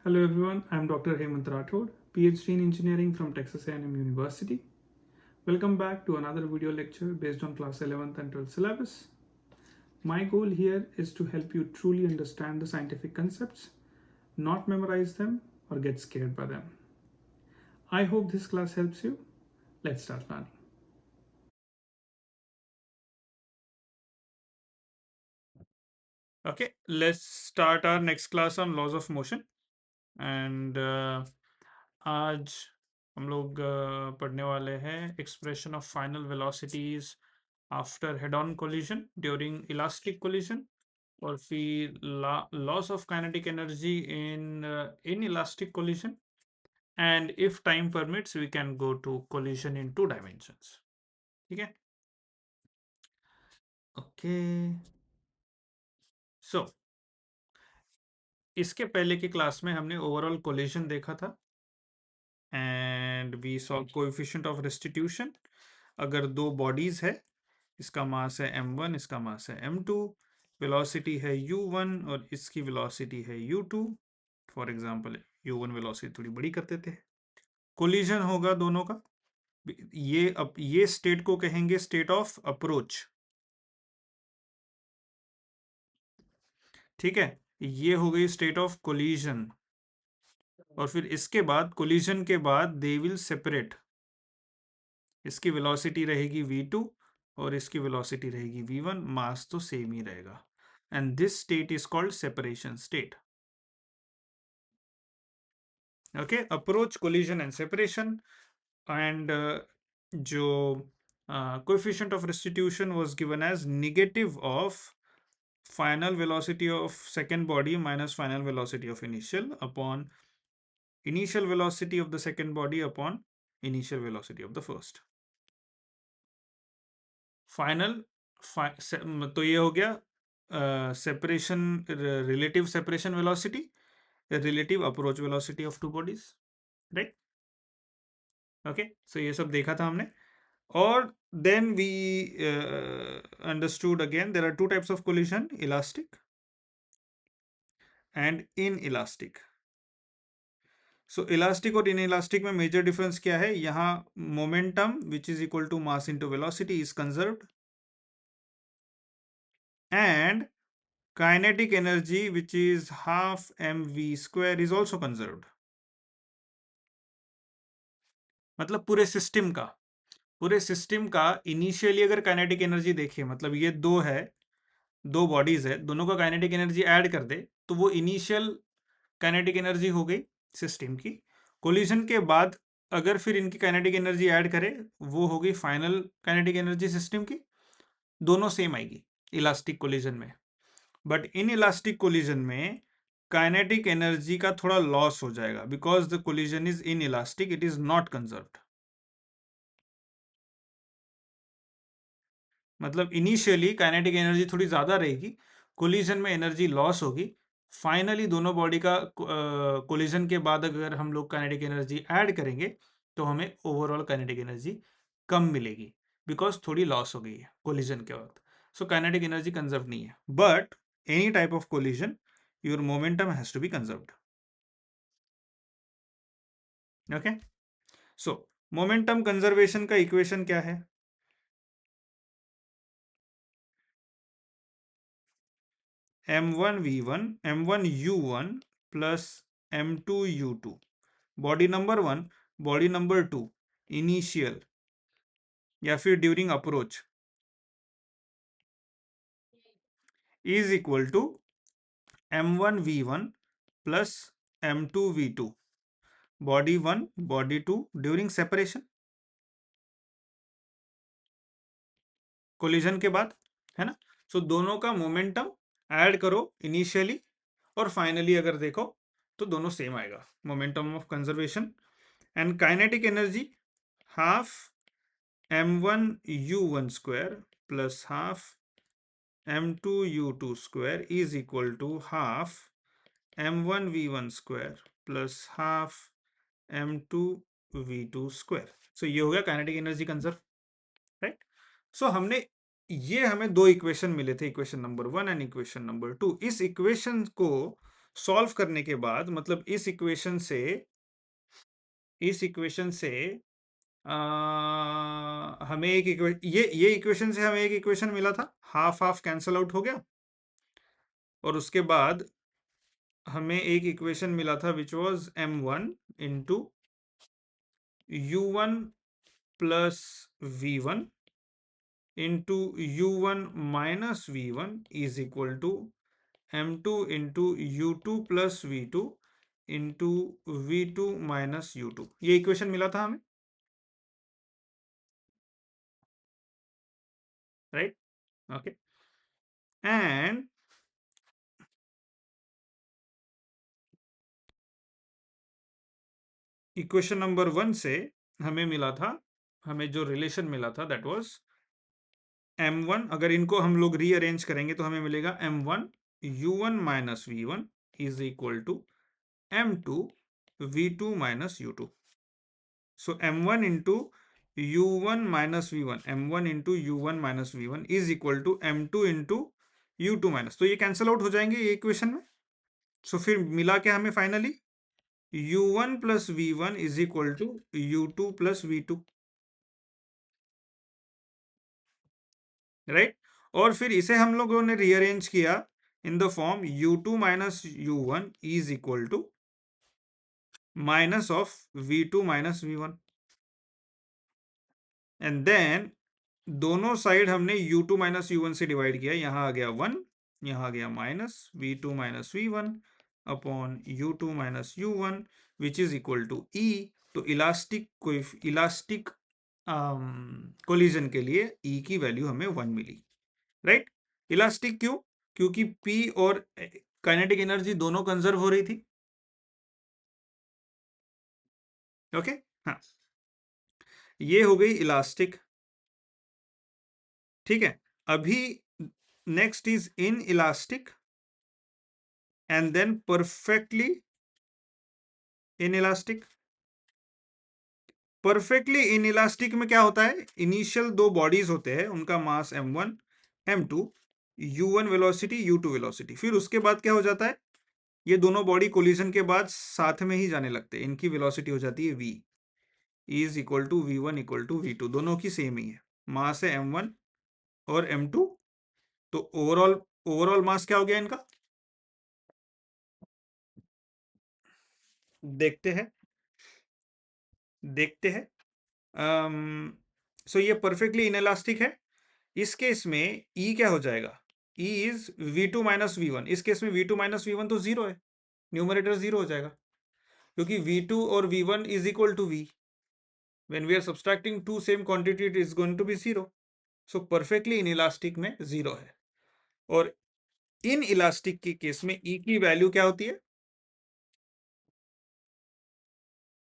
Hello everyone, I am Dr. Hemant Rathod, PhD in Engineering from Texas A&M University. Welcome back to another video lecture based on class 11th and 12th syllabus. My goal here is to help you truly understand the scientific concepts, not memorize them or get scared by them. I hope this class helps you. Let's start learning. Okay, let's start our next class on laws of motion. And आज हम लोग पढ़ने वाले हैं expression of final velocities after head on collision during elastic collision और फिर loss of kinetic energy in elastic collision and if time permits we can go to collision in 2 dimensions. ठीक है. ओके, सो इसके पहले की क्लास में हमने overall collision देखा था and we saw coefficient of restitution. अगर दो बॉडीज है, इसका मास है m1, इसका मास है m2, वेलोसिटी है u1 और इसकी वेलोसिटी है u2. For example u1 velocity थोड़ी बड़ी करते थे. कोलिजन होगा दोनों का. ये स्टेट को कहेंगे स्टेट ऑफ अप्रोच. ठीक है, ये हो गई स्टेट ऑफ कोलिजन. और फिर इसके बाद कोलिजन के बाद दे विल सेपरेट. इसकी वेलोसिटी रहेगी v2 और इसकी वेलोसिटी रहेगी v1. मास तो सेम ही रहेगा and this state is called separation state. Okay, approach, collision and separation. And जो coefficient of restitution was given as negative of final velocity of second body minus final velocity of initial upon initial velocity of the second body upon initial velocity of the first. Final तो ये हो गया separation, relative separation velocity, relative approach velocity of two bodies, right? Okay, so ये सब देखा था हमने. Or then we understood again there are two types of collision, elastic and inelastic. So elastic और inelastic में major difference क्या है? यहाँ momentum which is equal to mass into velocity is conserved and kinetic energy which is half mv square is also conserved. मतलब पूरे system का initially अगर kinetic energy देखें, मतलब ये दो बॉडीज है, दोनों का काइनेटिक एनर्जी ऐड कर दे तो वो इनिशियल काइनेटिक एनर्जी हो गई सिस्टम की. कोलिजन के बाद अगर फिर इनकी काइनेटिक एनर्जी ऐड करे वो हो गई फाइनल काइनेटिक एनर्जी सिस्टम की. दोनों सेम आएगी इलास्टिक कोलिजन में. बट इन इलास्टिक कोलिजन में काइनेटिक एनर्जी का थोड़ा लॉस हो जाएगा because the collision is in elastic, it is not conserved. मतलब इनिशियली काइनेटिक एनर्जी थोड़ी ज़्यादा रहेगी, कोलिजन में एनर्जी लॉस होगी. फाइनली दोनों बॉडी का कोलिजन के बाद अगर हम लोग काइनेटिक एनर्जी ऐड करेंगे तो हमें ओवरऑल काइनेटिक एनर्जी कम मिलेगी बिकॉज थोड़ी लॉस हो गई है कोलिजन के वक्त. सो काइनेटिक एनर्जी कंजर्व नहीं है. But any type of collision your momentum has to be conserved. Okay, so momentum conservation का इक्वेशन क्या है? m1 v1 m1 u1 plus m2 u2. Body number 1, body number 2 initial या फिर during approach is equal to m1 v1 plus m2 v2. Body 1, body 2 during separation, collision के बाद, है ना. So दोनों का मोमेंटम ऐड करो इनिशियली और फाइनली अगर देखो तो दोनों सेम आएगा, momentum of conservation. And kinetic energy half m1 u1 square plus half m2 u2 square is equal to half m1 v1 square plus half m2 v2 square. So ये हो गया kinetic energy conserve, right. सो हमें दो equation मिले थे, equation number 1 and equation number 2. इस equation को solve करने के बाद मतलब इस इक्वेशन से हमें ये इक्वेशन से हमें एक इक्वेशन मिला था, हाफ हाफ कैंसल आउट हो गया, और उसके बाद हमें एक इक्वेशन मिला था which was m1 into u1 plus v1 into u1 minus v1 is equal to m2 into u2 plus v2 into v2 minus u2। ये इक्वेशन मिला था हमें, right? Okay, and equation number 1 से हमें मिला था, हमें जो रिलेशन मिला था दैट वाज m1, अगर इनको हम लोग रीअरेंज करेंगे तो हमें मिलेगा m1 u1 minus v1 is equal to m2 v2 minus u2। So m1 into u1 minus v1, m1 into u1 minus v1 is equal to m2 into u2 minus, तो ये कैंसल आउट हो जाएंगे ये equation में। सो फिर मिला क्या हमें finally, u1 plus v1 is equal to u2 plus v2, right? और फिर इसे हम लोगों ने रीअरेंज किया in the form u2 minus u1 is equal to minus of v2 minus v1, and then दोनों साइड हमने u2 माइनस u1 से डिवाइड किया, यहां आ गया 1, यहां आ गया minus v2 minus v1 upon u2 minus u1 which is equal to e। तो इलास्टिक कोलिजन के लिए e की वैल्यू हमें 1 मिली, राइट? इलास्टिक क्यों? क्योंकि p और काइनेटिक एनर्जी दोनों कंजर्व हो रही थी, ओके? हाँ, ये हो गई इलास्टिक, ठीक है। अभी next is in elastic and then perfectly in elastic. Perfectly in elastic में क्या होता है, इनिशियल दो बॉडीज होते हैं, उनका मास m1 m2, u1 velocity u2 velocity, फिर उसके बाद क्या हो जाता है, ये दोनों बॉडी कोलिजन के बाद साथ में ही जाने लगते हैं, इनकी वेलोसिटी हो जाती है v is equal to v1 equal to v2, दोनों की सेम ही है, मास है m1 और m2। तो ओवरऑल ओवरऑल मास क्या हो गया इनका, देखते हैं देखते हैं। सो ये परफेक्टली इनइलास्टिक है। इस केस में E क्या हो जाएगा, E is v2 minus v1, इस केस में v2 माइनस v1 तो जीरो है, न्यूमरेटर जीरो हो जाएगा, क्योंकि v2 और v1 is equal to v, when we are subtracting to same quantity it is going to be zero. So perfectly inelastic में zero है, और इन इलास्टिक के केस में E की वैल्यू क्या होती है,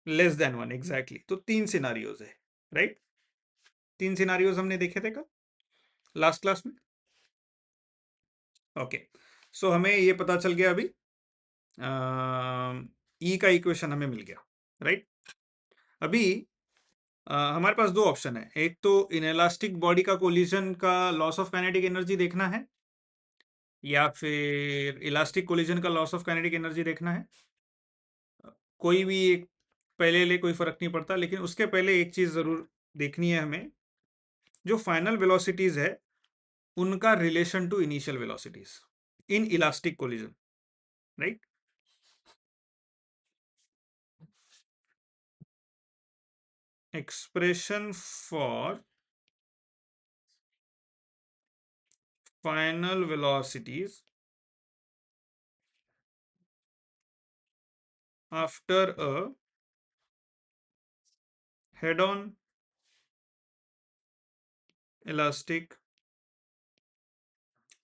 लेस देन 1, एग्जैक्टली। तो तीन सिनारियोज है, राइट? तीन सिनारियोज हमने देखे थे कब, लास्ट क्लास में, ओके। सो हमें ये पता चल गया अभी, ई का इक्वेशन हमें मिल गया, राइट? अभी हमारे पास दो ऑप्शन है, एक तो इनएलास्टिक बॉडी का कोलिजन का लॉस ऑफ काइनेटिक एनर्जी देखना है, या फिर इलास्टिक कोलिजन का लॉस ऑफ काइनेटिक एनर्जी देखना है। कोई भी एक पहले ले, कोई फर्क नहीं पड़ता, लेकिन उसके पहले एक चीज जरूर देखनी है हमें, जो फाइनल वेलोसिटीज है उनका relation to initial velocities in elastic collision, right? Expression for final velocities after a head-on elastic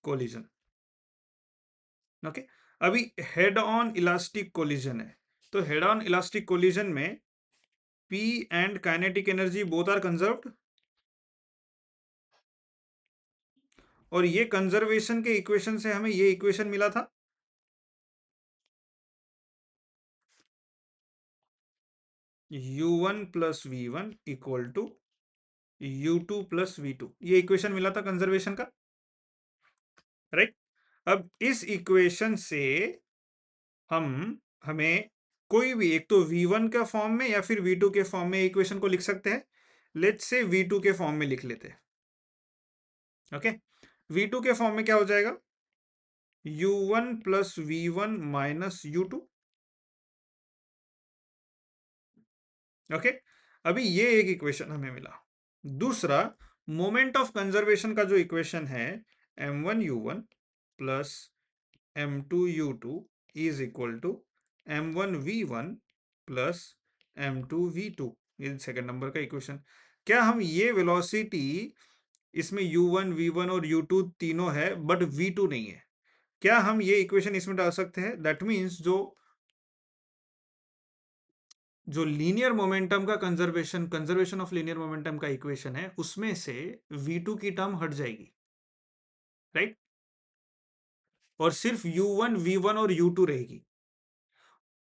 collision, okay? अभी हेड ऑन इलास्टिक कोलिजन है, तो हेड ऑन इलास्टिक कोलिजन में P and kinetic energy both are conserved, और ये conservation के equation से हमें ये इक्वेशन मिला था, u1 plus v1 equal to u2 plus v2, ये इक्वेशन मिला था कंजर्वेशन का, राइट? अब इस इक्वेशन से हमें कोई भी एक तो v1 का फॉर्म में या फिर v2 के फॉर्म में इक्वेशन को लिख सकते हैं। लेट्स से v2 के फॉर्म में लिख लेते हैं। ओके, v2 के फॉर्म में क्या हो जाएगा, u1 plus v1 minus u2। Okay, अभी ये एक इक्वेशन हमें मिला। दूसरा, मोमेंट ऑफ कंजर्वेशन का जो इक्वेशन है, m1u1 plus m2u2 is equal to m1v1 plus m2v2, ये सेकंड नंबर का इक्वेशन। क्या हम ये वेलोसिटी, इसमें u1 v1 और u2 तीनों है बट v2 नहीं है, क्या हम ये इक्वेशन इसमें डाल सकते हैं? दैट मीन्स जो लीनियर मोमेंटम का कंजर्वेशन ऑफ लीनियर मोमेंटम का इक्वेशन है, उसमें से v2 की टर्म हट जाएगी, राइट? और सिर्फ u1 v1 और u2 रहेगी।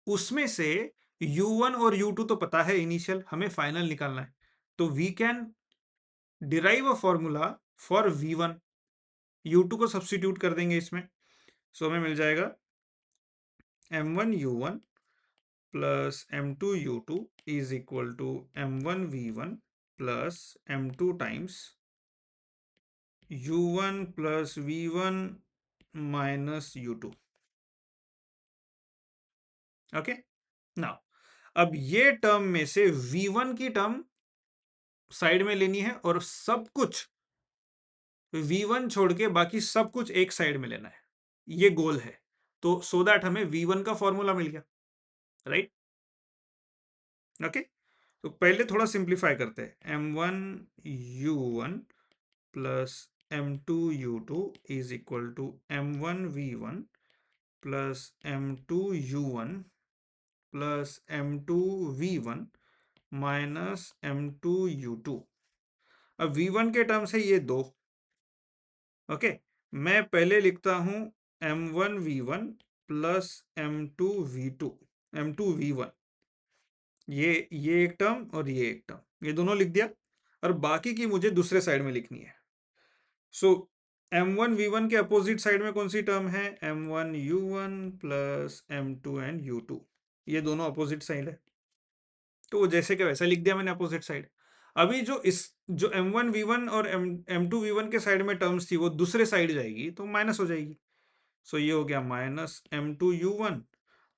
उसमें से u1 और u2 तो पता है इनिशियल, हमें फाइनल निकालना है, तो we can derive a formula for v1, u2 को सब्स्टिट्यूट कर देंगे इसमें। सो हमें मिल जाएगा m1u1 plus m2u2 is equal to m1v1 plus m2 times u1 plus v1 minus u2। Okay, now अब ये टर्म में से v1 की टर्म साइड में लेनी है और सब कुछ v1 छोड़ के बाकी सब कुछ एक साइड में लेना है, ये गोल है। तो सो दैट हमें v1 का फॉर्मूला मिल गया, राइट? ओके, तो पहले थोड़ा सिंप्लीफाई करते हैं। m1u1 plus m2u2 is equal to m1v1 plus m2u1 plus m2v1 minus m2u2। अब v1 के टर्म्स है ये दो। ओके, मैं पहले लिखता हूं m1v1 प्लस m2v1, ये एक टर्म और ये एक टर्म, ये दोनों लिख दिया। और बाकी की मुझे दूसरे साइड में लिखनी है। सो m1v1 के अपोजिट साइड में कौन सी टर्म है, m1u1 plus m2 and u2, ये दोनों अपोजिट साइड है, तो वो जैसे कि वैसा लिख दिया मैंने अपोजिट साइड। अभी जो m1v1 और m2v1 के साइड में टर्म्स थी वो दूसरे साइड जाएगी तो माइनस हो जाएगी। सो ये हो गया माइनस m2u1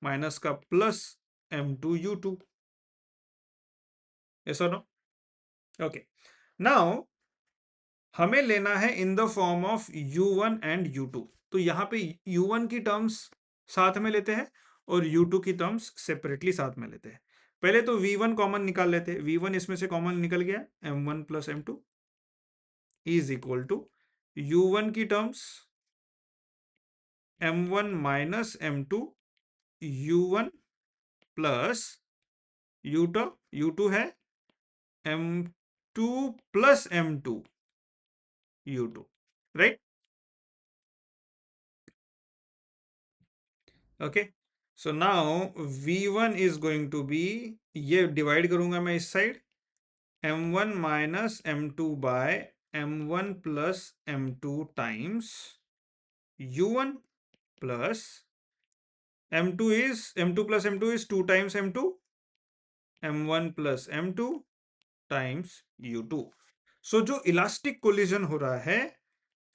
माइनस का प्लस m2u2। यस और नो? ओके, नाउ हमें लेना है इन the form of u1 and u2। तो यहाँ पे u1 की टर्म्स साथ में लेते हैं और u2 की टर्म्स सेपरेटली साथ में लेते हैं। पहले तो v1 कॉमन निकाल लेते हैं। v1 इसमें से कॉमन निकल गया, m1 plus m2 is equal to u1 की terms m1 minus m2 u1 plus u2 है m2 plus m2 u2, right? Okay, so now v1 is going to be, ये डिवाइड करूंगा मैं इस side, m1 minus m2 by m1 plus m2 times u1 plus m2 plus m2 is 2 times m2, m1 plus m2 times u2। So जो elastic collision हो रहा है,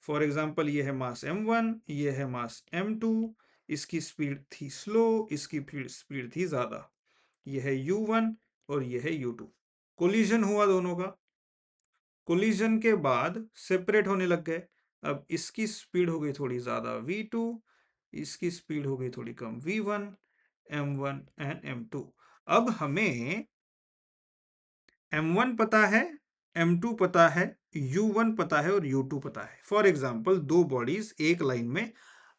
for example ये है मास m1, ये है मास m2, इसकी स्पीड थी स्लो, इसकी स्पीड थी ज्यादा, ये है u1 और ये है u2। कोलिजन हुआ दोनों का, कोलिजन के बाद सेपरेट होने लग गए। अब इसकी स्पीड हो गई थोड़ी ज्यादा v2, इसकी स्पीड हो गई थोड़ी कम v1, m1 एंड m2। अब हमें m1 पता है, m2 पता है, u1 पता है और u2 पता है। फॉर एग्जाम्पल दो बॉडीज एक लाइन में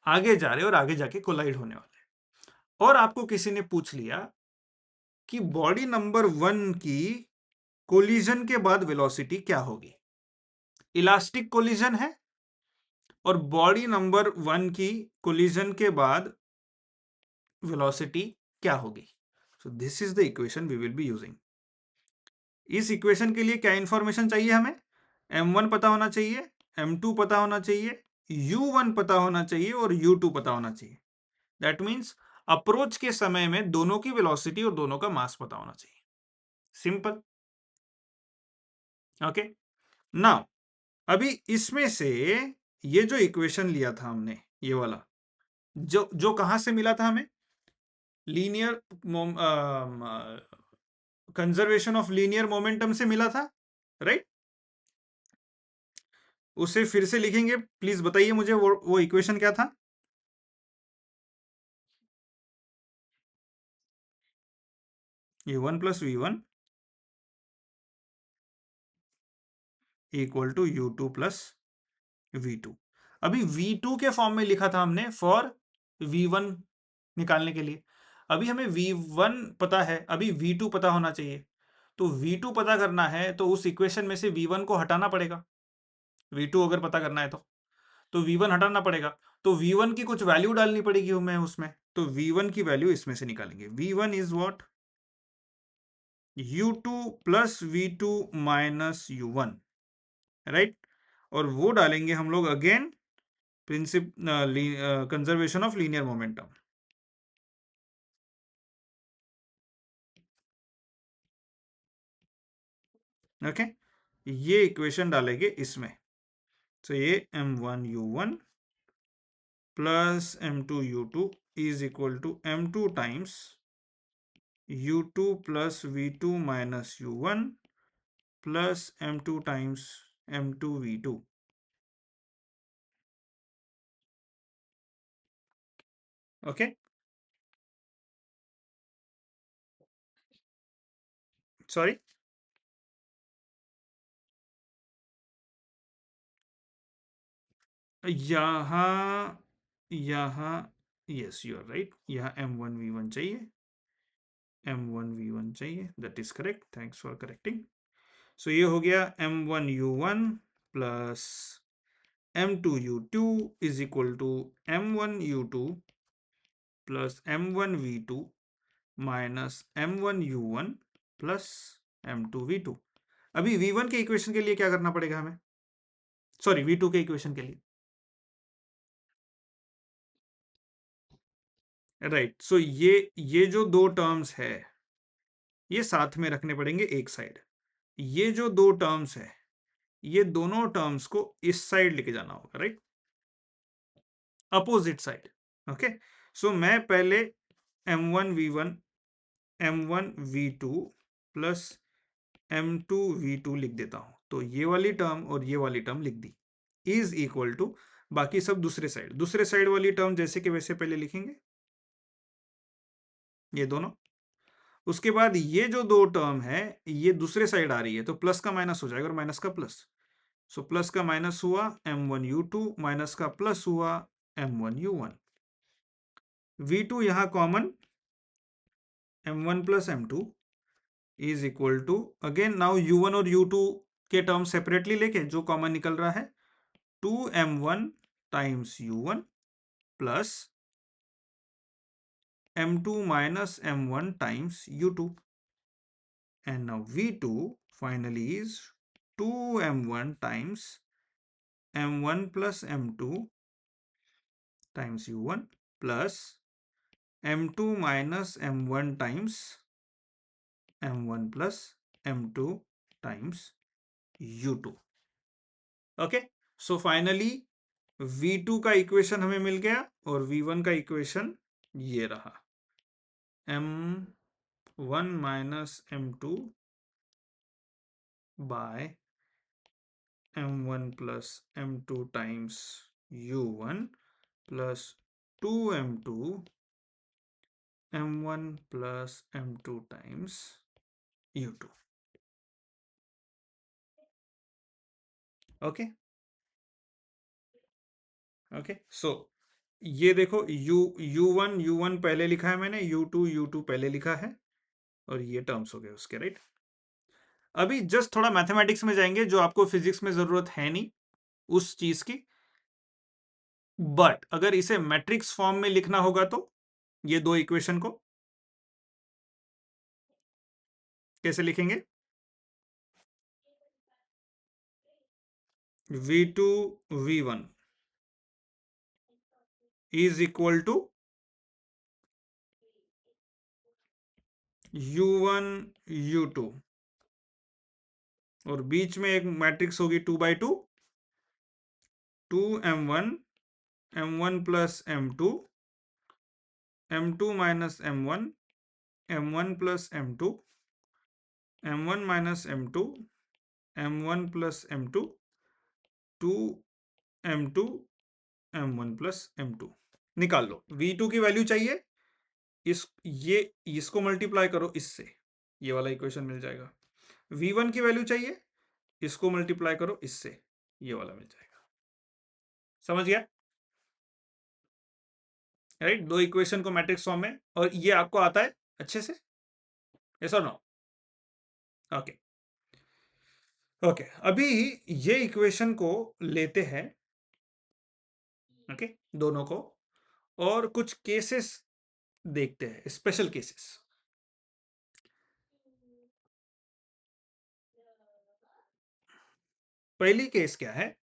आगे जा रहे और आगे जाके कोलाइड होने वाले, और आपको किसी ने पूछ लिया कि बॉडी नंबर 1 की कोलिजन के बाद वेलोसिटी क्या होगी। इलास्टिक कोलिजन है और बॉडी नंबर 1 की कोलिजन के बाद वेलोसिटी क्या होगी। So this is the equation we will be using. इस इक्वेशन के लिए क्या इंफॉर्मेशन चाहिए हमें, m1 पता होना चाहिए, m2 पता होना चाहिए, u1 पता होना चाहिए और u2 पता होना चाहिए। दैट मीन्स अप्रोच के समय में दोनों की वेलोसिटी और दोनों का मास पता होना चाहिए। सिंपल। ओके, नाउ अभी इसमें से ये जो इक्वेशन लिया था हमने, ये वाला जो जो कहां से मिला था हमें, linear conservation of linear momentum से मिला था, राइट? उसे फिर से लिखेंगे, प्लीज बताइए मुझे वो इक्वेशन क्या था? u1 plus v1 equal to u2 plus v2। अभी v2 के फॉर्म में लिखा था हमने फॉर v1 निकालने के लिए। अभी हमें v1 पता है, अभी v2 पता होना चाहिए। तो v2 पता करना है तो उस इक्वेशन में से v1 को हटाना पड़ेगा। v2 अगर पता करना है तो v1 हटाना पड़ेगा। तो v1 की कुछ वैल्यू डालनी पड़ेगी हमें उसमें। तो v1 की वैल्यू इसमें से निकालेंगे। v1 is what? u2 plus v2 minus u1, right? और वो डालेंगे हम लोग again principle conservation of linear momentum. Okay, ये इक्वेशन डालेंगे इसमें। तो ये m1u1 plus m2u2 is equal to m2 times u2 plus v2 minus u1 plus m2 times m2 v2। Okay, sorry, यहाँ यहाँ यस यू आर राइट, यहाँ m1v1 चाहिए, m1v1 चाहिए, that is correct, thanks for correcting. So ये हो गया m1u1 plus m2u2 is equal to m1u2 plus m1v2 minus m1u1 plus m2v2। अभी v1 के इक्वेशन के लिए क्या करना पड़ेगा हमें? सॉरी, v2 के इक्वेशन के लिए, राइट। सो ये जो दो टर्म्स है ये साथ में रखने पड़ेंगे एक साइड। ये जो दो टर्म्स है ये दोनों टर्म्स को इस साइड लेके जाना होगा, राइट? Opposite side. ओके, सो मैं पहले m1v1 m1v2 प्लस m2v2 लिख देता हूं। तो ये वाली टर्म और ये वाली टर्म लिख दी, इज इक्वल टू बाकी सब दूसरे साइड वाली टर्म जैसे कि वैसे पहले लिखेंगे, ये दोनों। उसके बाद ये जो दो टर्म है ये दूसरे साइड आ रही है तो प्लस का माइनस हो जाएगा और माइनस का प्लस। सो प्लस का माइनस हुआ m1u2, माइनस का प्लस हुआ m1u1। v2 यहां common, m1 plus m2 is equal to again now u1 और u2 के टर्म सेपरेटली लेके जो कॉमन निकल रहा है 2m1 times u1 plus m2 minus m1 times u2। and now v2 finally is 2m1 times m1 plus m2 times u1 plus m2 minus m1 times m1 plus m2 times u2। Okay, so finally v2 का equation हमें मिल गया और v1 का equation ये रहा, m1 minus m2 by m1 plus m2 times u1 plus 2m2 m1 plus m2 times u2। Okay okay, so ये देखो u1 पहले लिखा है मैंने, u2 पहले लिखा है और ये टर्म्स हो गए उसके, राइट? अभी जस्ट थोड़ा मैथमेटिक्स में जाएंगे जो आपको फिजिक्स में जरूरत है नहीं उस चीज की, बट अगर इसे मैट्रिक्स फॉर्म में लिखना होगा तो ये दो इक्वेशन को कैसे लिखेंगे? v2 v1 is equal to U1 U2 और बीच में एक मैट्रिक्स होगी 2/2, 2m1 m1 plus m2 m2 minus m1 m1 plus m2 m1 minus m2 m1 plus m2 2m2 m1 plus m2 निकाल लो। V2 की वैल्यू चाहिए, ये इसको मल्टीप्लाई करो इससे, ये वाला इक्वेशन मिल जाएगा। V1 की वैल्यू चाहिए, इसको मल्टीप्लाई करो इससे, ये वाला मिल जाएगा। समझ गया? राइट, दो इक्वेशन को मैट्रिक्स फॉर्म में, और ये आपको आता है अच्छे से? यस और नो? ओके ओके, अभी ये इक्वेशन को लेते हैं, ओके, दोनों को, और कुछ केसेस देखते हैं, स्पेशल केसेस। पहली केस क्या है?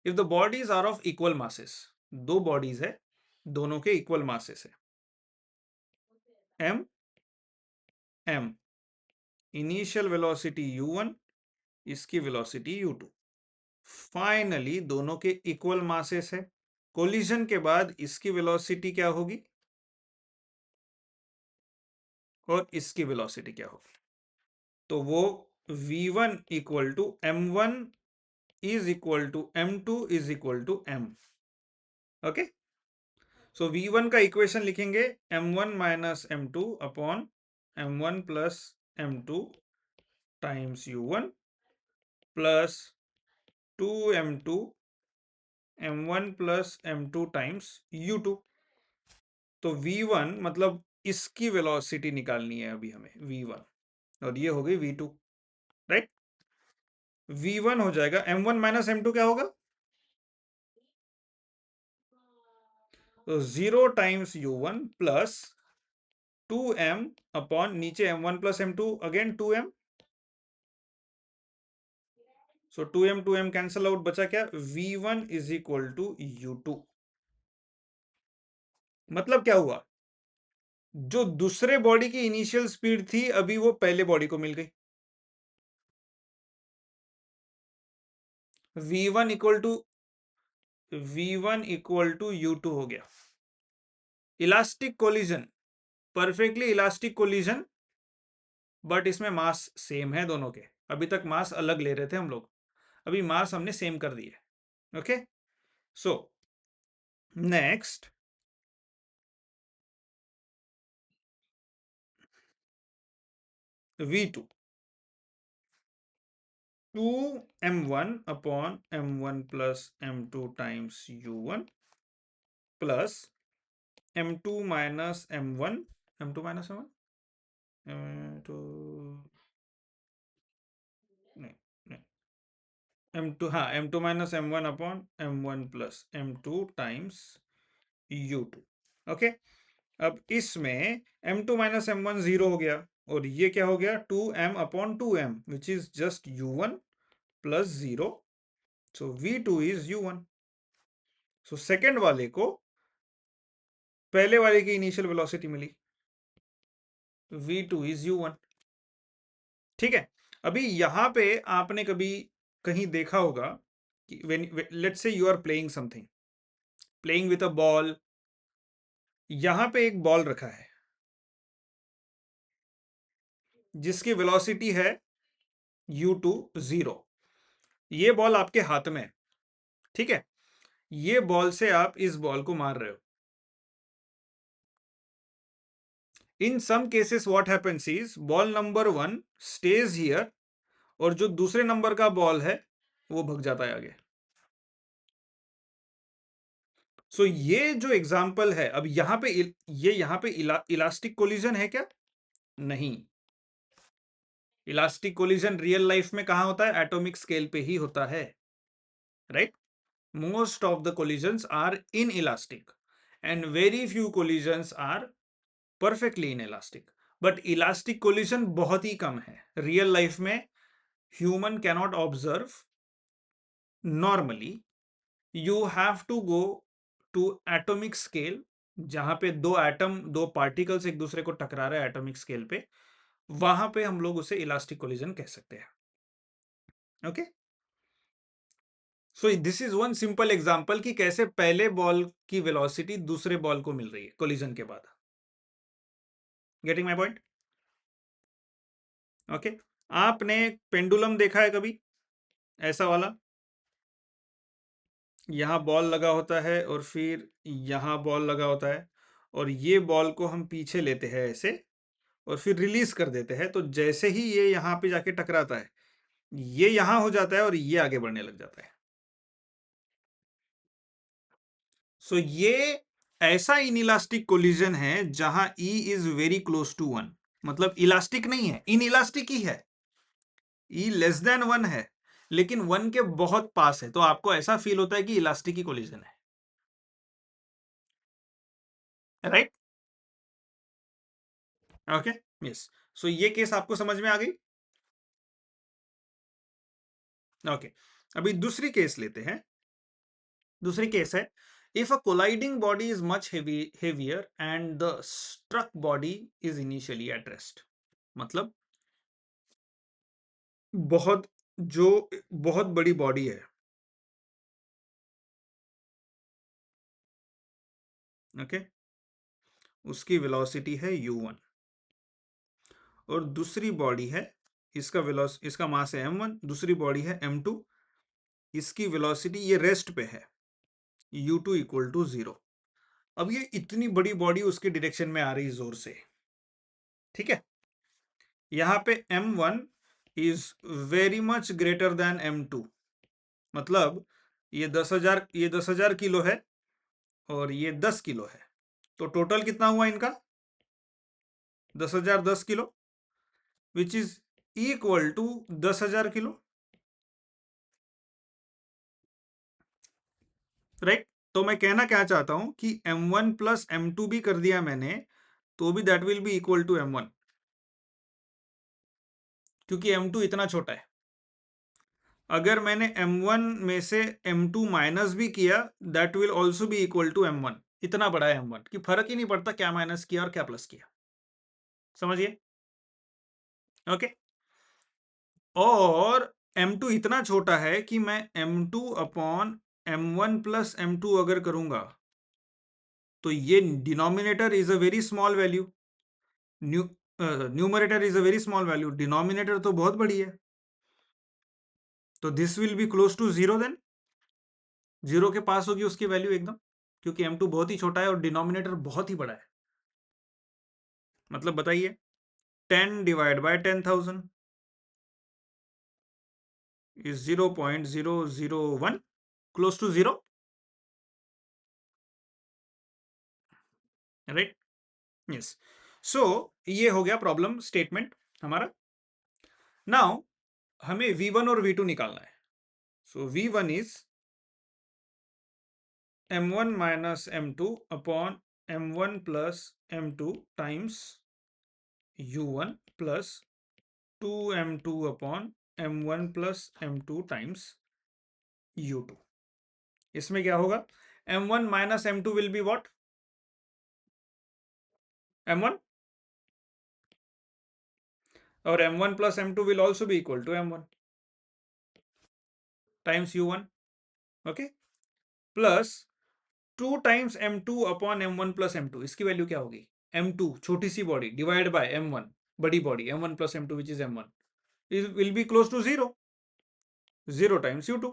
If the bodies are of equal masses, दो बॉडीज है, दोनों के इक्वल मासेस है, m m, initial velocity u1, इसकी वेलोसिटी u2, फाइनली दोनों के इक्वल मासेस है। कोलिजन के बाद इसकी वेलोसिटी क्या होगी और इसकी वेलोसिटी क्या होगी? तो वो v1 equal to m1 is equal to m2 is equal to m। Okay, so v1 का इक्वेशन लिखेंगे m1 minus m2 upon m1 plus m2 times u1 plus 2m2 m1 plus m2 times u2। तो v1 मतलब इसकी velocity निकालनी है अभी हमें, v1, और ये हो गई v2, राइट। v1 हो जाएगा m1 माइनस m2, क्या होगा? तो 0 times u1 plus 2m upon नीचे m1 plus m2 again 2m, सो 2m कैंसल आउट, बचा क्या? v1 is equal to u2। मतलब क्या हुआ? जो दूसरे बॉडी की इनिशियल स्पीड थी, अभी वो पहले बॉडी को मिल गई। v1 इक्वल टू u2 हो गया। Elastic collision, perfectly elastic collision, but इसमें मास सेम है दोनों के। अभी तक मास अलग ले रहे थे हम लोग, अभी मास हमने सेम कर दिए। Okay, so next v2, 2m1 upon m1 plus m2 times u1 plus m2 minus m1, m2 minus m1, m2 नहीं नहीं, m2, हाँ, m2 minus m1 upon m1 plus m2 times u2। Okay, अब इसमें m2 minus m1 0 हो गया, और ये क्या हो गया? 2m upon 2m which is just u1 plus 0, so v2 is u1। So second वाले को पहले वाले की initial velocity milli, v2 is u1। ठीक है, अभी यहां पे आपने कभी कहीं देखा होगा कि let's say you are playing something, playing with a ball, यहां पे एक बॉल रखा है जिसकी वेलोसिटी है u2 0, ये बॉल आपके हाथ में है, ठीक है, ये बॉल से आप इस बॉल को मार रहे हो। In some cases what happens is ball number 1 stage here, और जो दूसरे नंबर का बॉल है वो भग जाता है आगे। सो ये जो एग्जांपल है, अब यहां पे ये यहां पे इलास्टिक कोलिजन है क्या? नहीं। इलास्टिक कोलिजन रियल लाइफ में कहां होता है? एटॉमिक स्केल पे ही होता है, right. Most of the collisions are in elastic and very few collisions are perfectly in elastic, but elastic collision बहुत ही कम है रियल लाइफ में। Human cannot observe normally, you have to go to atomic scale, जहां पे दो atom, दो particles एक दूसरे को टकरा रहे हैं एटॉमिक स्केल पे, वहां पे हम लोग उसे इलास्टिक कोलिजन कह सकते हैं। Okay, so this is one simple example कि कैसे पहले बॉल की वेलोसिटी दूसरे बॉल को मिल रही है कोलिजन के बाद। Getting my point? ओके, आपने पेंडुलम देखा है कभी, ऐसा वाला? यहाँ बॉल लगा होता है और फिर यहाँ बॉल लगा होता है, और ये बॉल को हम पीछे लेते हैं ऐसे, और फिर रिलीज कर देते हैं। तो जैसे ही ये यहाँ पे जाके टकराता है, ये यहाँ हो जाता है और ये आगे बढ़ने लग जाता है। सो ये ऐसा इनइलास्टिक कोलिजन है जहां E is very close to 1, मतलब इलास्टिक नहीं है, इन इलास्टिक ही है। E लेस देन 1 है, लेकिन 1 के बहुत पास है, तो आपको ऐसा फील होता है कि इलास्टिक ही कोलिजन है, राइट? Okay, yes. सो ये केस आपको समझ में आ गई? ओके, अभी दूसरी केस लेते हैं। दूसरी केस है, if a colliding body is much heavier and the struck body is initially at rest. मतलब बहुत जो बहुत बड़ी बॉडी है, ओके, उसकी वेलोसिटी है u1, और दूसरी बॉडी है, इसका मास है m1, दूसरी बॉडी है m2, इसकी वेलोसिटी ये रेस्ट पे है u2 इक्वल टू 0। अब ये इतनी बड़ी बॉडी उसके डायरेक्शन में आ रही जोर से, ठीक है? यहाँ पे m1 is very much greater than m2, मतलब ये 10,000 किलो है और ये 10 किलो है, तो टोटल कितना हुआ इनका? 10,000 10 kilo, which is equal to 10,000 kilo, right? तो मैं कहना क्या चाहता हूं कि m1 प्लस m2 भी कर दिया मैंने, तो भी that will be equal to m1, क्योंकि m2 इतना छोटा है। अगर मैंने m1 में से m2 माइनस भी किया, that will also be equal to m1। इतना बड़ा है m1 कि फर्क ही नहीं पड़ता क्या माइनस किया और क्या प्लस किया, समझिए? ओके, और m2 इतना छोटा है कि मैं m2 upon m1 plus m2 अगर करूंगा, तो ये denominator is a very small value, numerator is a very small value, denominator तो बहुत बड़ी है, तो this will be close to 0, then 0 के पास होगी उसकी वैल्यू एकदम, क्योंकि m2 बहुत ही छोटा है और डिनोमिनेटर बहुत ही बड़ा है। मतलब बताइए, 10 divide by 10,000 is 0.001, close to 0, right? Yes. So ये हो गया प्रॉब्लम स्टेटमेंट हमारा। नाउ हमें v1 और v2 निकालना है। सो v1 is m1 minus m2 upon m1 plus m2 times u1 plus 2m2 upon m1 plus m2 times u2। इसमें क्या होगा? m1 minus m2 will be what? m1, और m1 plus m2 will also be equal to m1 times u1, okay, plus 2 times m2 upon m1 plus m2। इसकी value क्या होगी? m2 छोटी सी body divide by m1 बड़ी body, m1 plus m2 which is m1, will be close to 0, 0 times u2।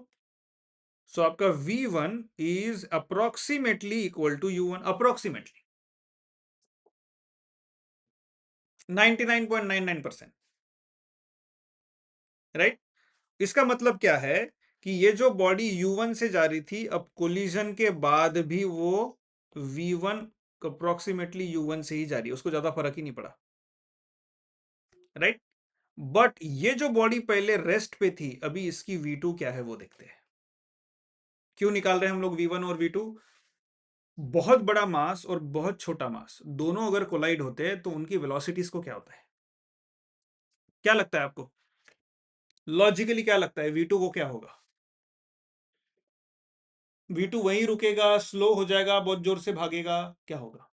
So आपका v1 is approximately equal to u1, approximately 99.99%, right? इसका मतलब क्या है कि ये जो बॉडी u1 से जा रही थी, अब कोलिजन के बाद भी वो v1 अप्रोक्सीमेटली u1 से ही जा रही है, उसको ज्यादा फर्क ही नहीं पड़ा, राइट? बट ये जो बॉडी पहले रेस्ट पे थी, अभी इसकी v2 क्या है वो देखते हैं। क्यों निकाल रहे हैं हम लोग v1 और v2? बहुत बड़ा मास और बहुत छोटा मास दोनों अगर कोलाइड होते हैं तो उनकी वेलोसिटीज को क्या होता है? क्या लगता है आपको? लॉजिकली क्या लगता है v2 को क्या होगा? v2 वहीं रुकेगा, स्लो हो जाएगा, बहुत जोर से भागेगा, क्या होगा?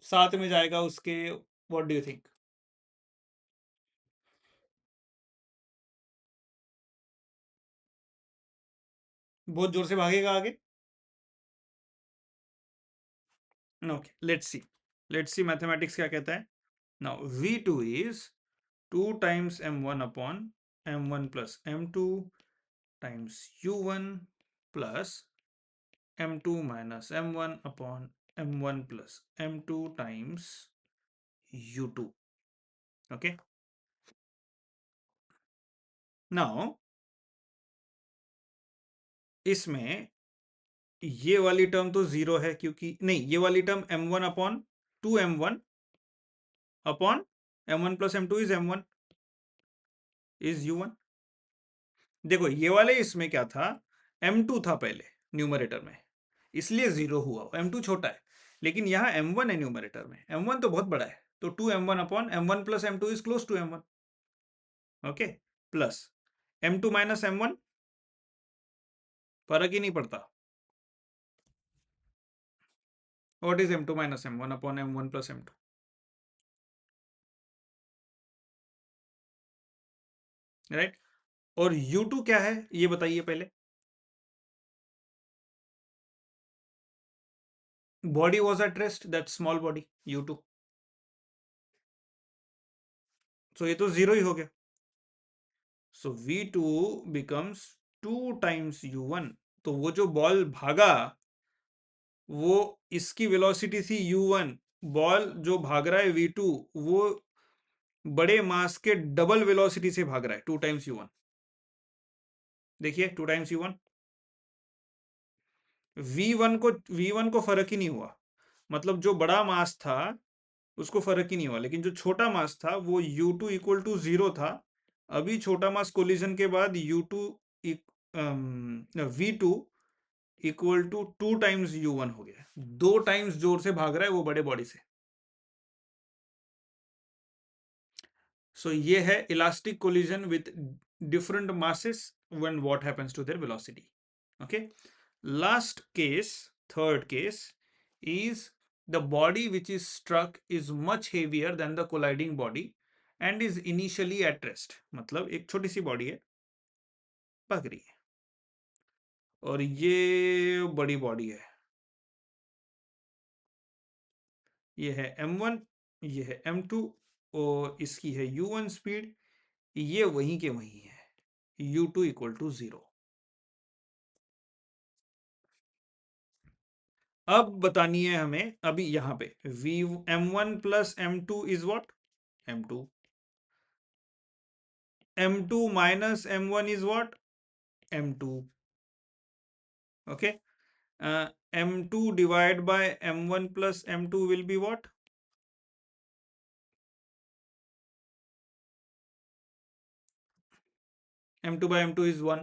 साथ में जाएगा उसके? What do you think? बहुत जोर से भागेगा आगे। ओके, लेट्स सी मैथमेटिक्स क्या कहता है। Now v2 is 2 times m1 upon m1 plus m2 times u1 plus m2 minus m1 upon m1 plus m2 times u2। Okay, now इसमें ये वाली टर्म तो जीरो है, क्योंकि नहीं, ये वाली term m1 upon 2m1 upon m1 plus m2 is m1 is u1। देखो ये वाले इसमें क्या था, m2 था पहले न्यूमरेटर में, इसलिए जीरो हुआ, m2 छोटा है, लेकिन यहाँ m1 है न्यूमरेटर में, m1 तो बहुत बड़ा है, तो 2m1 upon m1 plus m2 is close to m1। Okay, plus m2 minus m1, फर्क ही नहीं पड़ता। What is m2 minus m1 upon m1 plus m2? Right, और u2 क्या है ये बताइए पहले। Body was at rest, that small body u2, so ये तो जीरो ही हो गया। So v2 becomes 2 times u1। तो वो जो बॉल भागा वो इसकी वेलोसिटी थी u1, बॉल जो भाग रहा है v2 वो बड़े मास के डबल वेलोसिटी से भाग रहा है, 2 टाइम्स u1। देखिए 2 टाइम्स u1, v1 को फर्क ही नहीं हुआ, मतलब जो बड़ा मास था उसको फर्क ही नहीं हुआ, लेकिन जो छोटा मास था वो u2 इक्वल टू जीरो था। अभी छोटा मास कोलिजन के बाद u2 v2 equal to 2 times u1 हो गया, 2 टाइम्स जोर से भाग रहा है वो बड़े बॉडी से। सो ये है elastic collision with different masses when what happens to their velocity। okay, last case, third case is the body which is struck is much heavier than the colliding body and is initially at rest। मतलब एक छोटी सी body है, भाग रही है, और ये बड़ी बॉडी है, ये है m1, ये है m2, और इसकी है u1 स्पीड, ये वहीं के वहीं है, u2 इक्वल टू जीरो। अब बतानी है हमें, अभी यहां पे v m1 plus m2 is what, m2, m2 minus m1 is what, m2। Okay, m2 divide by m1 plus m2 will be what, m2 by m2 is 1,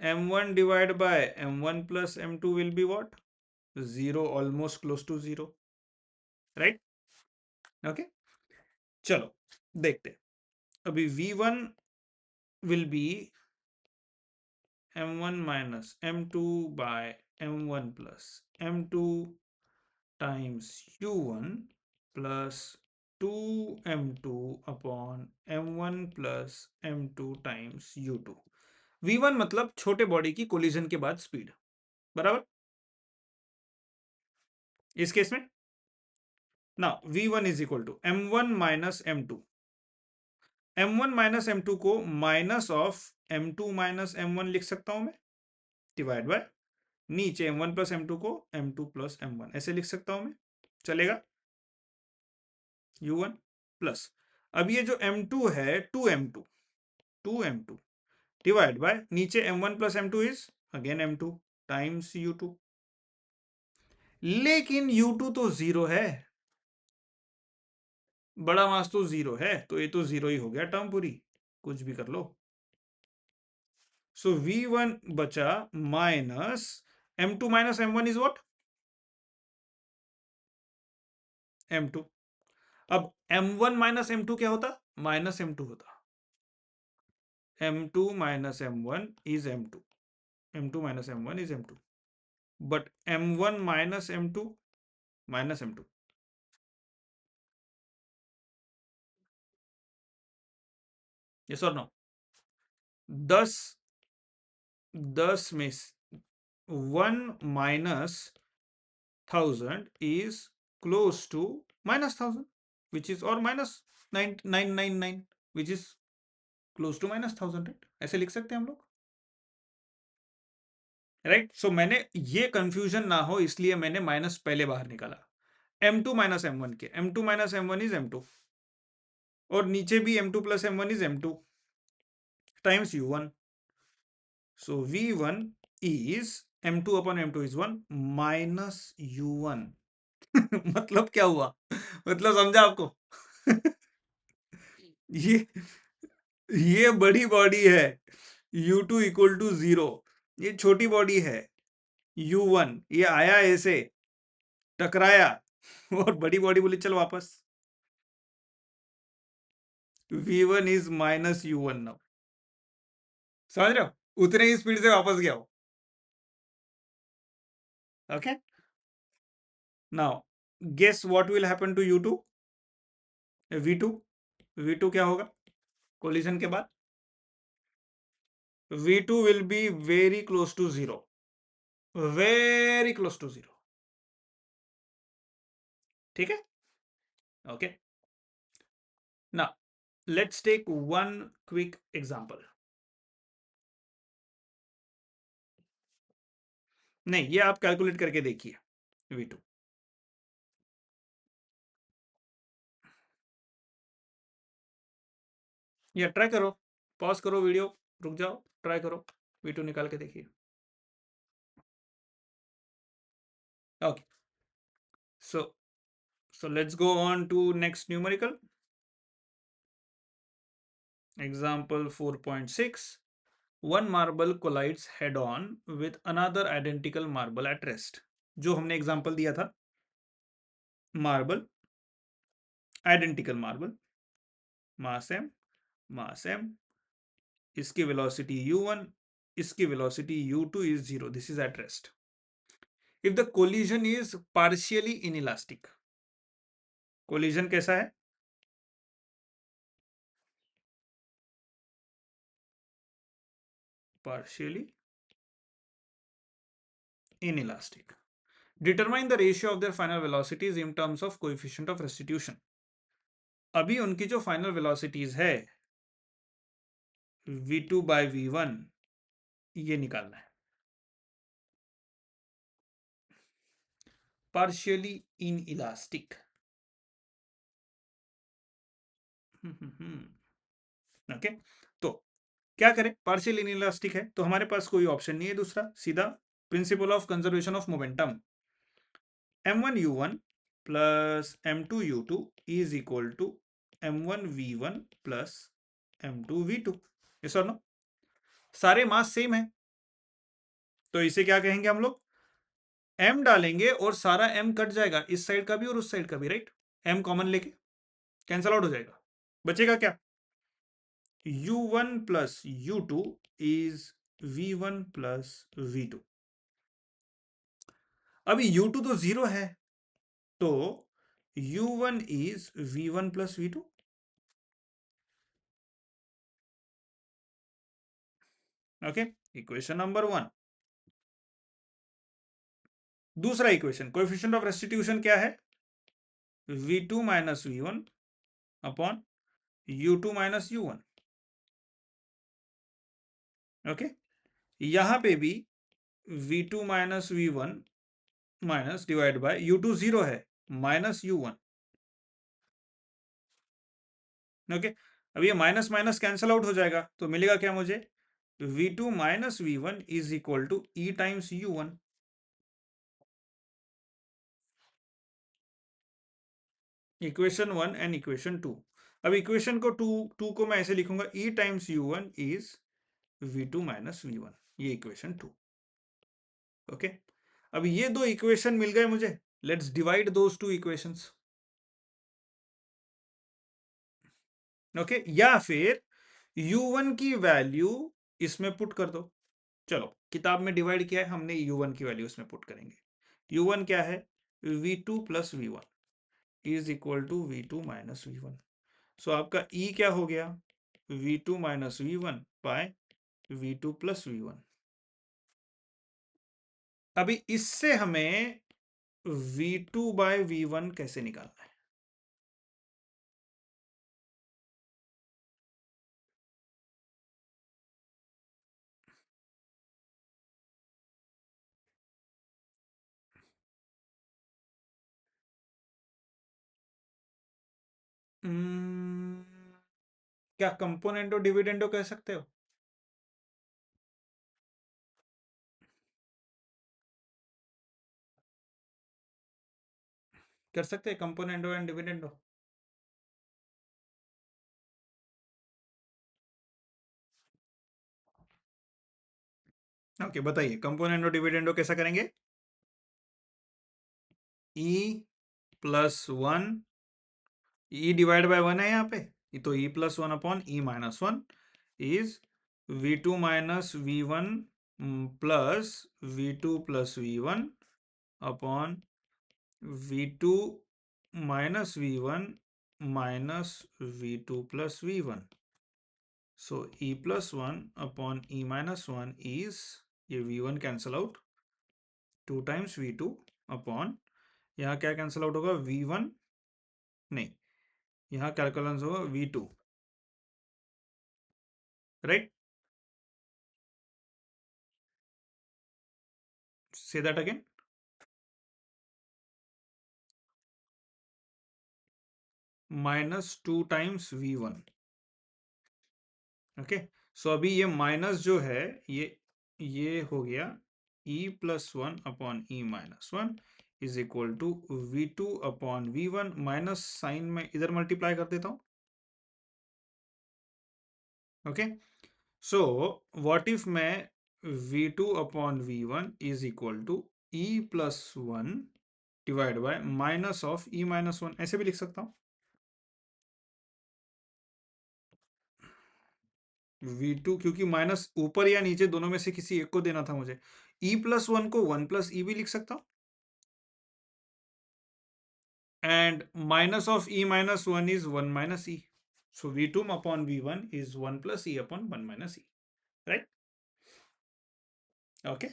m1 divided by m1 plus m2 will be what, 0, almost close to 0, right? Okay, चलो देखते हैं। अभी v1 will be m1 minus m2 by m1 plus m2 times u1 plus 2m2 upon m1 plus m2 times u2। v1 मतलब छोटे body की collision के बाद speed, बराबर। इस केस में ना v1 is equal to m1 minus m2, m1 minus m2 को minus of m2 minus m1 लिख सकता हूं मैं, डिवाइड बाय नीचे m1 प्लस m2 को m2 प्लस m1 ऐसे लिख सकता हूं मैं, चलेगा, u1 प्लस, अब ये जो m2 है 2m2, 2m2 डिवाइड बाय नीचे m1 plus m2 is again m2 times u2, लेकिन u2 तो जीरो है, बड़ा मास तो जीरो है, तो ये तो जीरो ही हो गया टर्म पूरी, कुछ भी कर लो। सो v1 बचा minus m2 minus m1 is what, m2। अब m1 माइनस m2 क्या होता, माइनस m2 होता, m2 minus m1 is m2, m2 minus m1 is m2, but m1 minus m2 minus m2। Yes और नो, 10 10 में 1 minus 1000 is close to minus 1000, which is or minus 9999, which is close to minus 1000, right? ऐसे लिख सकते हैं हम लोग, right? सो मैंने ये कंफ्यूजन ना हो इसलिए मैंने माइनस पहले बाहर निकाला, m2 माइनस m1 के, m2 minus m1 is m2, और नीचे भी m2 plus m1 is m2 times u1. So v1 is m2 upon m2 is 1 minus u1. मतलब क्या हुआ? मतलब समझा आपको? ये ये बड़ी बॉडी है u2 इक्वल टू 0, ये छोटी बॉडी है u1, ये आया ऐसे टकराया और बड़ी बॉडी बोली चल वापस, v1 is minus u1 now. समझ रहे हो? उतने ही स्पीड से वापस गया हो. Okay, now guess what will happen to u2, v2. v2 क्या होगा कोलिजन के बाद? v2 will be very close to 0, very close to 0. ठीक है, okay. Now let's take one quick example. नहीं, ये आप कैलकुलेट करके देखिए v2. या ट्राई करो, पॉज करो वीडियो, रुक जाओ, ट्राई करो, v2 निकाल के देखिए. Okay, so let's go on to next numerical. Example 4.6. One marble collides head on with another identical marble at rest. जो हमने एग्जाम्पल दिया था, मार्बल, आइडेंटिकल मार्बल, मास m, इसकी वेलोसिटी u1, इसकी velocity u2 is 0. This is at rest. If the collision is partially inelastic, collision कैसा है? Partially inelastic. Determine the ratio of their final velocities in terms of coefficient of restitution. अभी उनकी जो final velocities है v2 bye v1, ये निकालना है. Partially in elastic. Okay, तो क्या करें? पार्शियल इन इलास्टिक है तो हमारे पास कोई ऑप्शन नहीं है दूसरा, सीधा principle of conservation of momentum. m1 u1 plus m2 u2 is equal to m1 v1 plus m2 v2. Yes और नो? सारे मास सेम है तो इसे क्या कहेंगे हम लोग? m डालेंगे और सारा m कट जाएगा, इस साइड का भी और उस साइड का भी, राइट? m कॉमन लेके कैंसल आउट हो जाएगा, बचेगा क्या? u1 plus u2 is v1 plus v2. अभी u2 तो 0 है तो u1 is v1 plus v2. Okay, equation number 1. दूसरा इक्वेशन, कोएफिशिएंट ऑफ रेस्टिट्यूशन क्या है? v2 minus v1 upon u2 minus u1. Okay, यहां पे भी v2 minus v1 minus divide by u2 0 है माइनस u1. ओके, अब ये माइनस माइनस कैंसल आउट हो जाएगा तो मिलेगा क्या मुझे? v2 minus v1 is equal to e times u1. Equation 1 and equation 2. अब इक्वेशन को 2 को मैं ऐसे लिखूंगा, e times u1 is v2 minus v1, ये इक्वेशन 2. ओके, अब ये दो इक्वेशन मिल गए मुझे, let's divide those two equations. Okay, या फिर u1 की वैल्यू इसमें पुट कर दो. चलो, किताब में डिवाइड किया है हमने, u1 की वैल्यू इसमें पुट करेंगे. u1 क्या है? v2 plus v1 is equal to v2 minus v1. So आपका e क्या हो गया? v2 minus v1 bye v2 plus v1. अभी इससे हमें V2/V1 कैसे निकालना है? हम्म, क्या कंपोनेंटो डिविडेंडो कह सकते हो? कर सकते हैं कंपोनेंटो एंड डिविडेंडो? ओके, बताइए कंपोनेंटो डिविडेंडो कैसा करेंगे? E +1, E डिवाइड बाय 1 है यहाँ पे, तो E +1 upon E -1 is V2 minus V1 plus V2 plus V1 upon V2 minus V1 minus V2 plus V1. So E +1 upon E -1 is, ये V1 cancel out, 2 times V2 upon, यहाँ क्या cancel out होगा? V1 नहीं, यहाँ कैलकुलेंस होगा V2, right? Say that again, -2 times V1. Okay, so अभी ये minus जो है, ये हो गया E +1 upon E -1 is equal to V2 upon V1, minus sign में इधर मल्टीप्लाई कर देता हूं. ओके, सो व्हाट इफ मैं V2 upon V1 is equal to E +1 divide by minus of E -1, ऐसे भी लिख सकता हूं. V2, क्योंकि माइनस ऊपर या नीचे दोनों में से किसी एक को देना था मुझे. E +1 को 1 + E भी लिख सकता हूं, and minus of E -1 is 1 minus E. So V2 upon V1 is 1 plus E upon 1 minus E, right? Okay.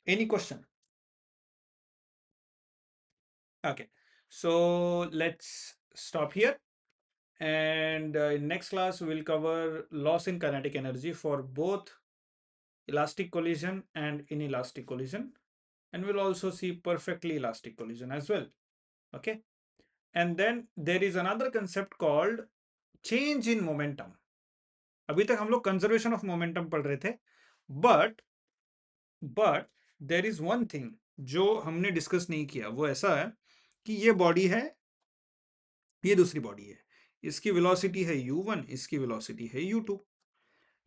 Any question? Okay. So let's stop here. And in next class, we'll cover loss in kinetic energy for both elastic collision and inelastic collision. And we'll also see perfectly elastic collision as well. Okay. And then there is another concept called change in momentum. अभी तक हम लोग conservation of momentum पढ़ रहे थे, but there is one thing जो हमने discuss नहीं किया. वो ऐसा है कि ये बॉडी है, ये दूसरी बॉडी है, इसकी वेलोसिटी है u1, इसकी वेलोसिटी है u2,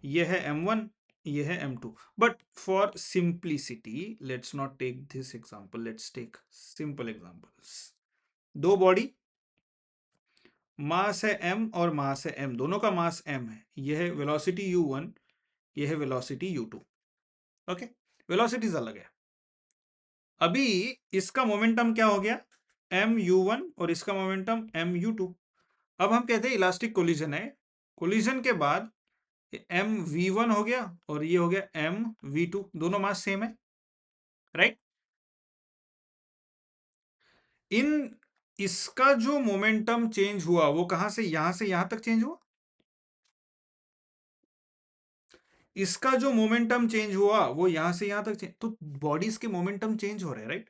ये है m1, ये है m2. But for simplicity let's not take this example, let's take simple examples. दो बॉडी, मास है m और मास है m, दोनों का मास m है. यह है वेलोसिटी u1, यह है वेलोसिटी u2. ओके, वेलोसिटीज अलग है. अभी इसका मोमेंटम क्या हो गया? mu1, और इसका मोमेंटम mu2. अब हम कहते हैं इलास्टिक कोलिजन है. कोलिजन के बाद mv1 हो गया और ये हो गया mv2, दोनों मास सेम है, राइट? इन इसका जो मोमेंटम चेंज हुआ वो कहां से यहां तक चेंज हुआ. इसका जो मोमेंटम चेंज हुआ वो यहां से यहां तक चेंज, तो बॉडीज के मोमेंटम चेंज हो रहे हैं, राइट?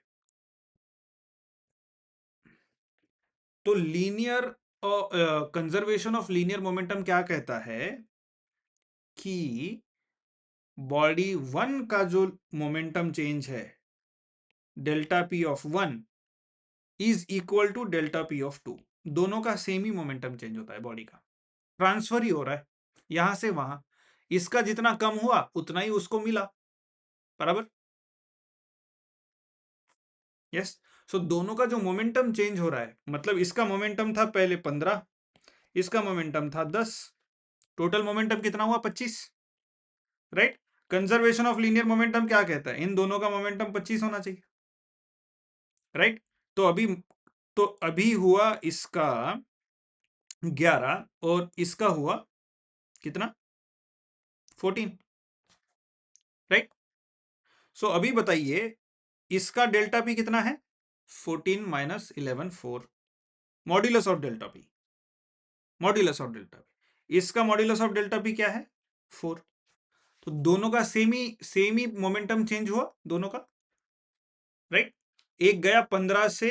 तो linear conservation of linear momentum क्या कहता है कि बॉडी 1 का जो मोमेंटम चेंज है delta P of 1 is equal to delta P of 2. दोनों का सेम ही मोमेंटम चेंज होता है, बॉडी का ट्रांसफर ही हो रहा है यहां से वहां. इसका जितना कम हुआ उतना ही उसको मिला, बराबर? यस. सो दोनों का जो मोमेंटम चेंज हो रहा है, मतलब इसका मोमेंटम था पहले 15, इसका मोमेंटम था 10, टोटल मोमेंटम कितना हुआ? 25, right? Conservation of linear momentum क्या कहता है? इन दोनों का मोमेंटम 25 होना चाहिए, राइट? तो अभी हुआ इसका 11 और इसका हुआ कितना? 14, राइट? सो अभी बताइए इसका डेल्टा पी कितना है? 14 minus 11 4 modulus of delta P, modulus of delta P. इसका मॉड्यूलस ऑफ डेल्टा पी क्या है? 4। तो दोनों का सेम ही मोमेंटम चेंज हुआ दोनों का, राइट? एक गया 15 से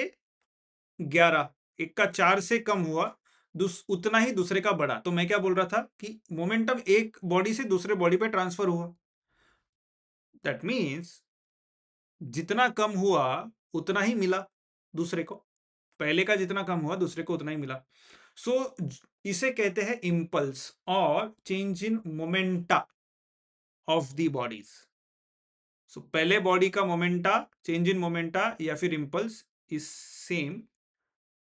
11, एक का 4 से कम हुआ, उतना ही दूसरे का बढ़ा। तो मैं क्या बोल रहा था कि मोमेंटम एक बॉडी से दूसरे बॉडी पे ट्रांसफर हुआ। दैट मीन्स जितना कम हुआ उतना ही मिला दूसरे को, पहले का जितना कम हुआ दूसरे को उतना ही मिला। सो इसे कहते हैं इंपल्स और change in momenta of the bodies. So पहले बॉडी का मोमेंटा, चेंज इन मोमेंटा या फिर impulse is same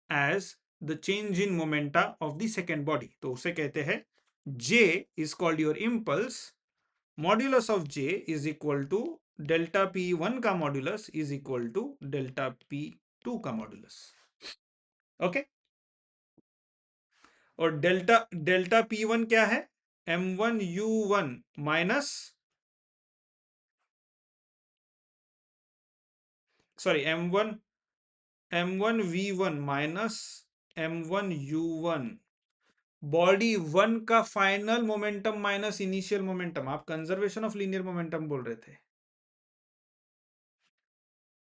as the change in momenta of the second body. तो उसे कहते हैं J is called your impulse, modulus of J is equal to delta P1 का modulus is equal to delta P2 का modulus. Okay, और delta P1 क्या है? M1U1 minus, sorry M1V1 minus M1U1, body 1 का final momentum minus initial momentum. आप conservation of linear momentum बोल रहे थे।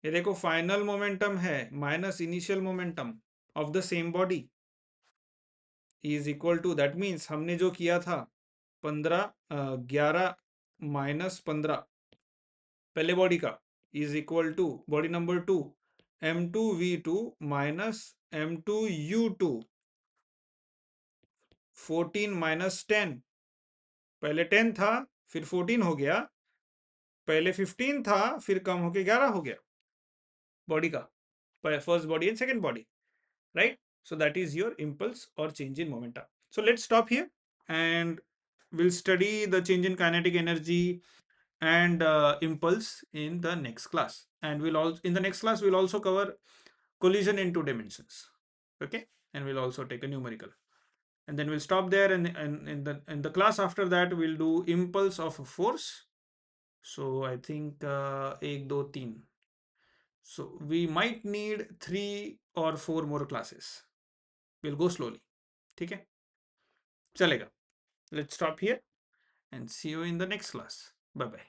ये देखो फाइनल मोमेंटम है minus initial momentum of the same body is equal to, that means हमने जो किया था 11 माइनस 15 पहले बॉडी का is equal to body number 2 M2V2 minus M2U2, 14 minus 10, पहले 10 था फिर 14 हो गया, पहले 15 था फिर कम होके 11 हो गया बॉडी का, first body and second body, right? So that is your impulse or change in momentum. So let's stop here and we'll study the change in kinetic energy and impulse in the next class. And we'll also, in the next class, we'll also cover collision in 2 dimensions. Okay, and we'll also take a numerical. And then we'll stop there, and in the class after that, we'll do impulse of a force. So I think 1, 2, 3. So we might need 3 or 4 more classes. We'll go slowly. ठीक है, चलेगा. Let's stop here and see you in the next class. Bye bye.